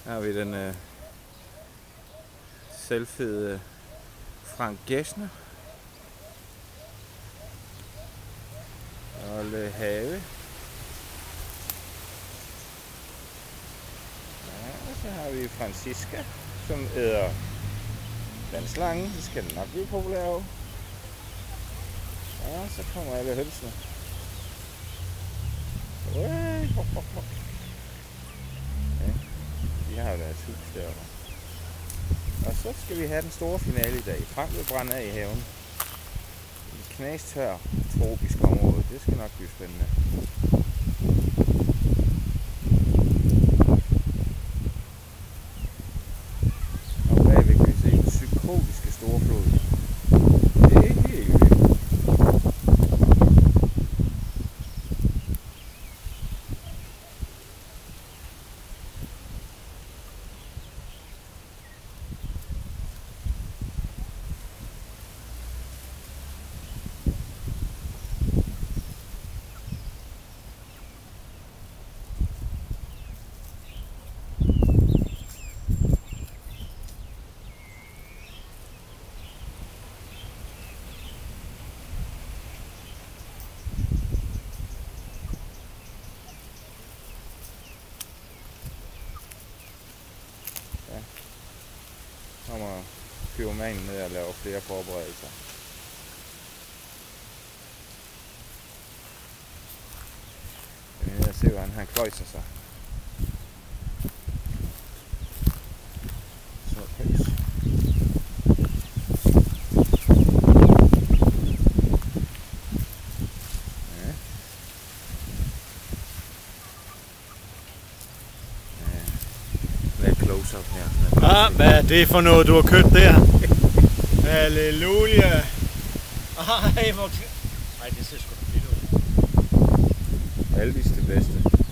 Her har vi den selvfede Frank Gessner. Olle Have. Ja, og så har vi Francisca, som æder vandslange. Det skal den nok blive populær af. Ja, så kommer alle hønsene. Ja, de har jo deres hus derovre. Og så skal vi have den store finale i dag. Frank vil brænde af i haven. Et knastør tropisk område. Det skal nok blive spændende. Og bagved kan vi se den psykotiske storflod. Det er helt vildt. Kommer pyromanen ned og laver flere forberedelser. Jeg er nede og se, hvordan han kløjser sig. Så pøs. Ja. Lidt close-up her. Ah, hvad er det for noget, du har købt der? Halleluja! Ej, hvor... Ej, det ser sgu da fedt ud. Alvis det bedste.